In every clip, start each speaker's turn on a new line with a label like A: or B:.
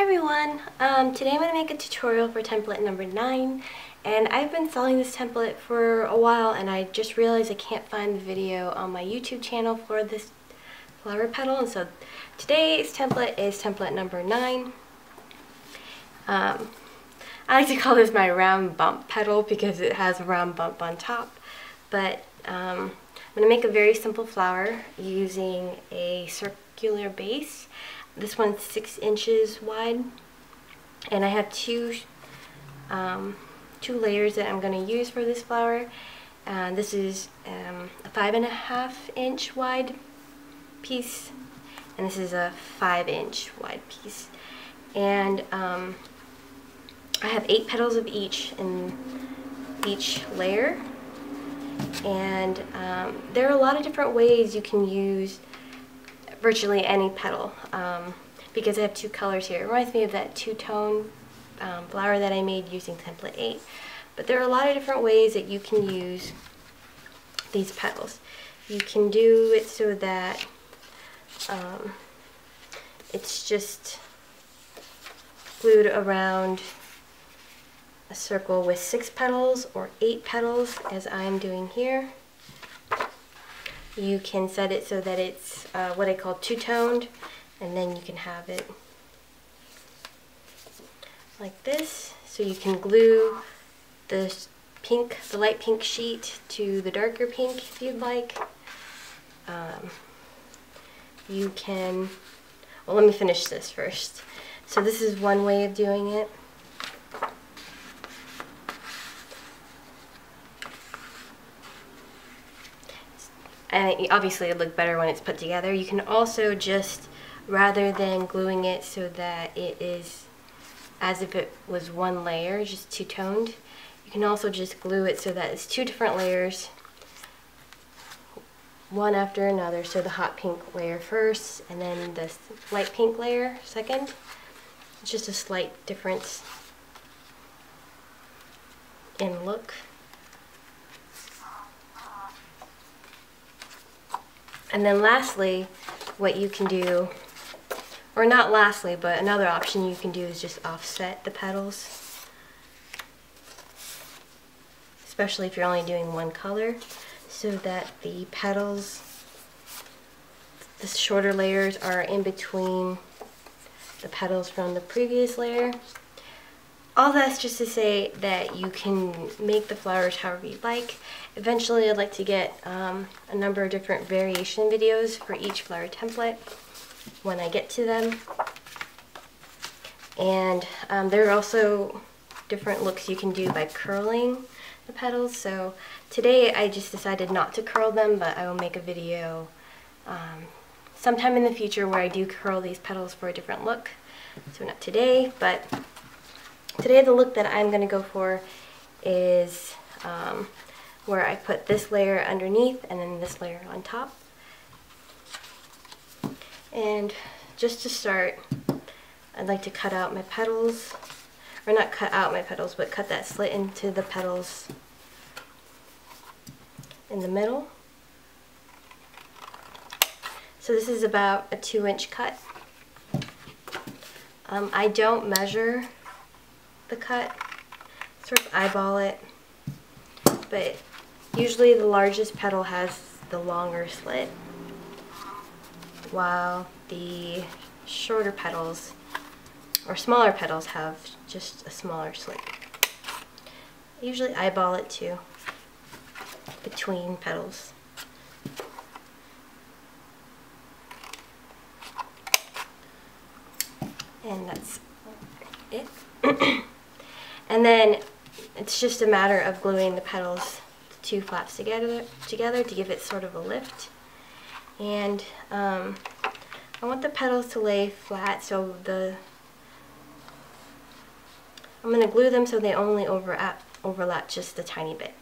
A: everyone! Today I'm going to make a tutorial for template number 9, and I've been selling this template for a while and I just realized I can't find the video on my YouTube channel for this flower petal, and so today's template is template number 9. I like to call this my round bump petal because it has a round bump on top, but I'm going to make a very simple flower using a circular base. This one's 6 inches wide, and I have two layers that I'm going to use for this flower. This is a 5.5 inch wide piece, and this is a 5 inch wide piece. And I have 8 petals of each in each layer, and there are a lot of different ways you can use virtually any petal, because I have 2 colors here. It reminds me of that two-tone flower that I made using template 8. But there are a lot of different ways that you can use these petals. You can do it so that it's just glued around a circle with 6 petals or 8 petals, as I'm doing here. You can set it so that it's what I call two-toned, and then you can have it like this. So you can glue the light pink sheet to the darker pink if you'd like. You can, well, let me finish this first. So this is one way of doing it. And obviously it'll look better when it's put together. You can also just, rather than gluing it so that it is as if it was one layer, just two-toned, you can also just glue it so that it's 2 different layers, one after another. So the hot pink layer first, and then the light pink layer second. It's just a slight difference in look. And then lastly, what you can do, or not lastly, but another option you can do is just offset the petals, especially if you're only doing one color, so that the petals, the shorter layers, are in between the petals from the previous layer. All that's just to say that you can make the flowers however you like. Eventually I'd like to get a number of different variation videos for each flower template when I get to them. And there are also different looks you can do by curling the petals. So today I just decided not to curl them, but I will make a video sometime in the future where I do curl these petals for a different look. So not today, but today the look that I'm going to go for is where I put this layer underneath and then this layer on top. And just to start, I'd like to cut out my petals, or not cut out my petals, but cut that slit into the petals in the middle. So this is about a 2-inch cut. I don't measure the cut, sort of eyeball it, but usually the largest petal has the longer slit, while the shorter petals or smaller petals have just a smaller slit. I usually eyeball it too, between petals. And that's it. And then it's just a matter of gluing the petals, the 2 flaps together to give it sort of a lift. And I want the petals to lay flat, so I'm going to glue them so they only overlap just a tiny bit.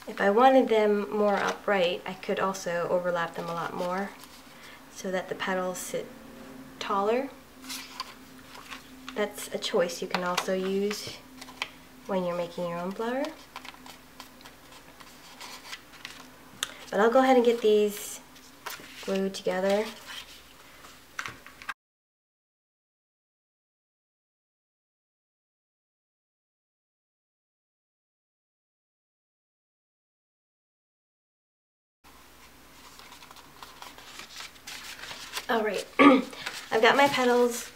A: If I wanted them more upright, I could also overlap them a lot more so that the petals sit taller. That's a choice you can also use when you're making your own flower. But I'll go ahead and get these glued together. Alright, I've got my petals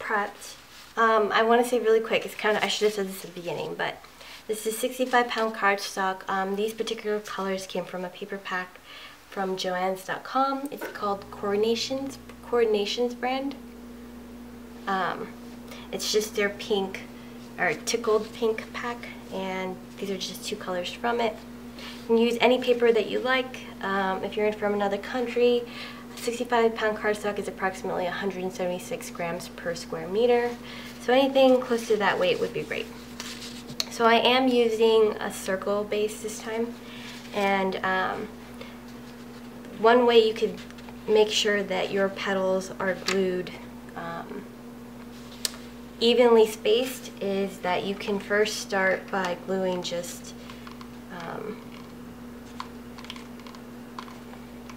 A: prepped. I want to say really quick, it's kind of, I should have said this at the beginning, but this is 65-pound cardstock. These particular colors came from a paper pack from Joann's.com. It's called Coordinations brand. It's just their pink, or tickled pink pack, and these are just 2 colors from it. You can use any paper that you like. If you're in from another country, 65-pound cardstock is approximately 176 grams per square meter. So anything close to that weight would be great. So I am using a circle base this time. And one way you could make sure that your petals are glued evenly spaced is that you can first start by gluing just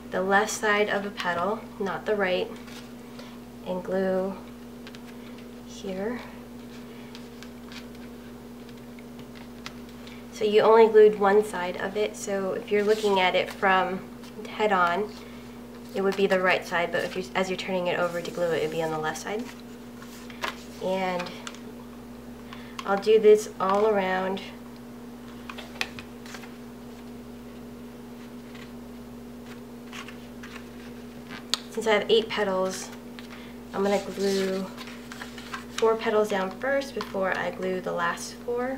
A: the left side of a petal, not the right, and glue here. So you only glued one side of it, so if you're looking at it from head on, it would be the right side, but if you, as you're turning it over to glue it, it would be on the left side. And I'll do this all around. Since I have 8 petals, I'm going to glue 4 petals down first before I glue the last 4.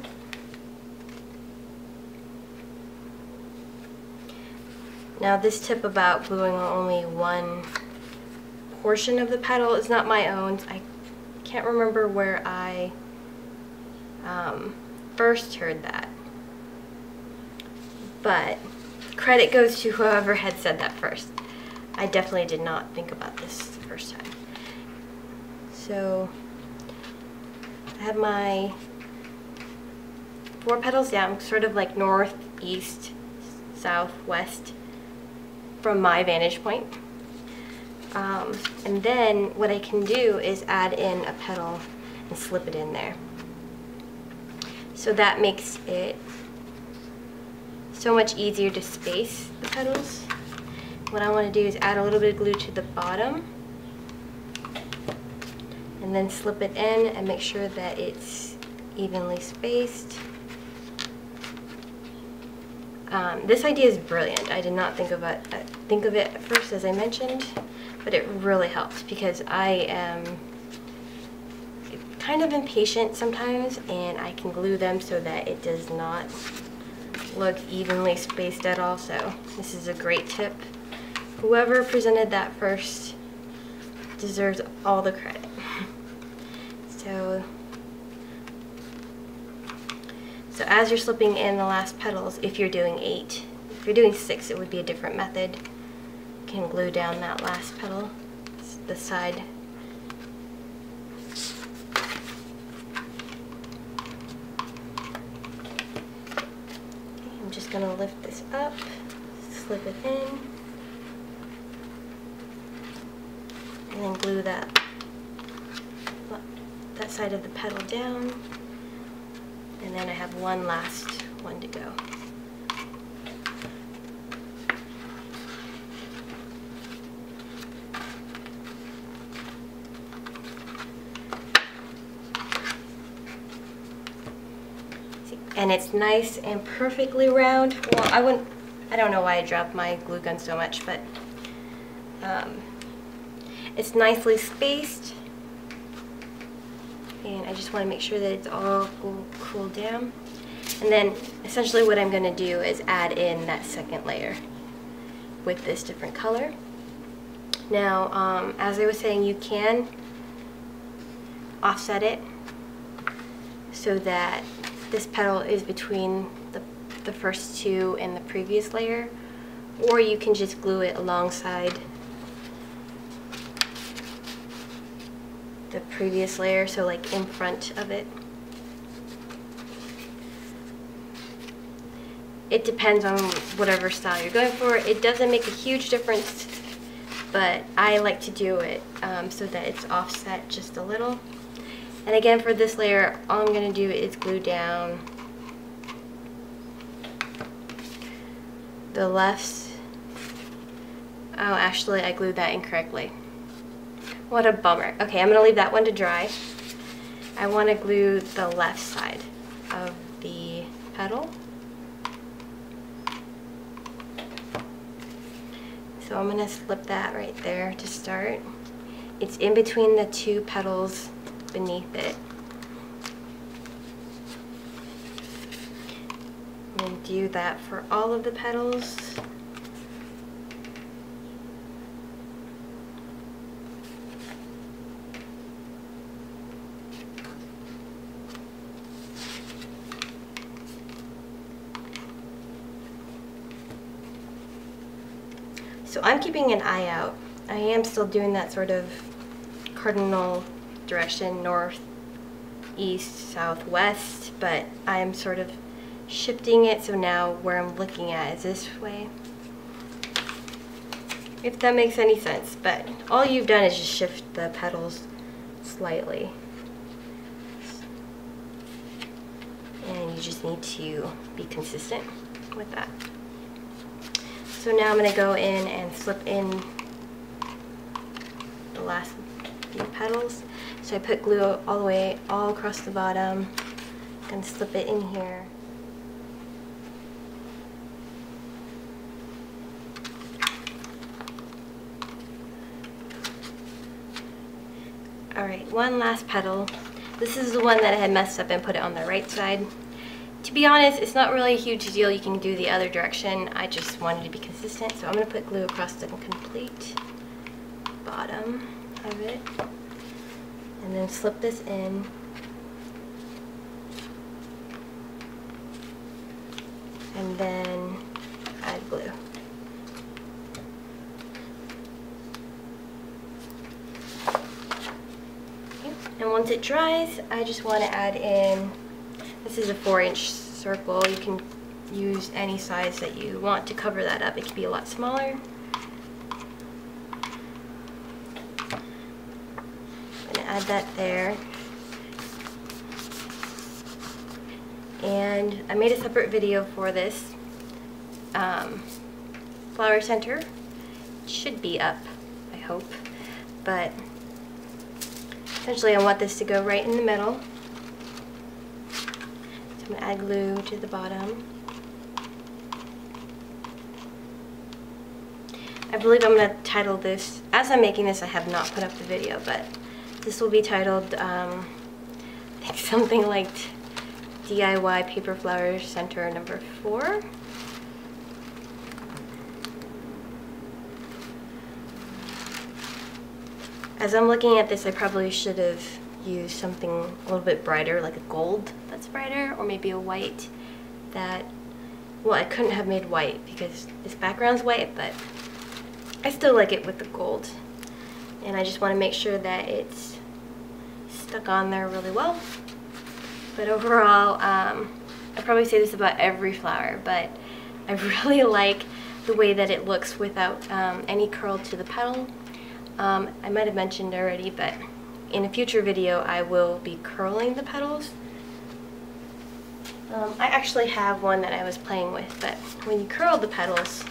A: Now this tip about gluing only one portion of the petal is not my own. I can't remember where I first heard that, but credit goes to whoever had said that first. I definitely did not think about this the first time. So I have my 4 petals down, sort of like north, east, south, west from my vantage point. And then what I can do is add in a petal and slip it in there. So that makes it so much easier to space the petals. What I want to do is add a little bit of glue to the bottom and then slip it in and make sure that it's evenly spaced. This idea is brilliant. I did not think of it at first, as I mentioned, but it really helps because I am kind of impatient sometimes, and I can glue them so that it does not look evenly spaced at all. So this is a great tip. Whoever presented that first deserves all the credit. So as you're slipping in the last petals, if you're doing 8, if you're doing 6, it would be a different method. You can glue down that last petal, the side. Okay, I'm just going to lift this up, slip it in, and then glue that side of the petal down. And then I have one last one to go. See, and it's nice and perfectly round. Well, I don't know why I dropped my glue gun so much, but it's nicely spaced. And I just want to make sure that it's all cooled down. And then essentially what I'm going to do is add in that second layer with this different color. Now, as I was saying, you can offset it so that this petal is between the first 2 and the previous layer, or you can just glue it alongside the previous layer, so like in front of it. It depends on whatever style you're going for. It doesn't make a huge difference, but I like to do it so that it's offset just a little. And again, for this layer, all I'm going to do is glue down the left Oh, actually I glued that incorrectly. What a bummer. Okay, I'm gonna leave that one to dry. I want to glue the left side of the petal. So I'm gonna slip that right there to start. It's in between the two petals beneath it. I'm gonna do that for all of the petals. So I'm keeping an eye out. I am still doing that sort of cardinal direction, north, east, south, west, but I'm sort of shifting it so now where I'm looking at is this way. If that makes any sense, but all you've done is just shift the petals slightly. And you just need to be consistent with that. So now I'm going to go in and slip in the last few petals. So I put glue all the way, all across the bottom. I'm going to slip it in here. Alright, one last petal. This is the one that I had messed up and put it on the right side. To be honest, it's not really a huge deal. You can do the other direction. I just wanted to be consistent, so I'm going to put glue across the complete bottom of it. And then slip this in. And then add glue. Okay. And once it dries, I just want to add in, this is a 4-inch circle. You can use any size that you want to cover that up. It can be a lot smaller. I'm going to add that there. And I made a separate video for this flower center. It should be up, I hope. But essentially I want this to go right in the middle. I'm going to add glue to the bottom. I believe I'm going to title this, as I'm making this I have not put up the video, but this will be titled I think something like DIY Paper Flower Center number 4. As I'm looking at this, I probably should have used something a little bit brighter, like a gold that's brighter, or maybe a white that, well, I couldn't have made white because this background's white, but I still like it with the gold. And I just want to make sure that it's stuck on there really well. But overall, I probably say this about every flower, but I really like the way that it looks without any curl to the petal. I might have mentioned already, but in a future video I will be curling the petals. I actually have one that I was playing with, but when you curl the petals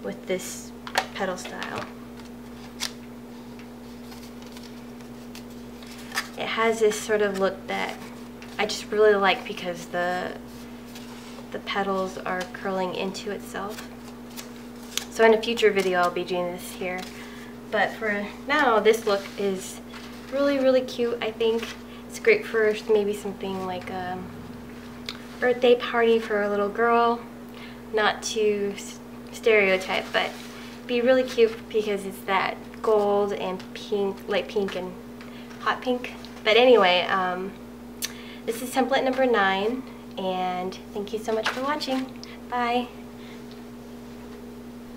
A: with this petal style, it has this sort of look that I just really like because the petals are curling into itself. So in a future video I'll be doing this here. But for now, this look is really, really cute, I think. It's great for maybe something like a birthday party for a little girl. Not to stereotype, but be really cute because it's that gold and pink, light pink and hot pink. But anyway, this is template number 9, and thank you so much for watching. Bye.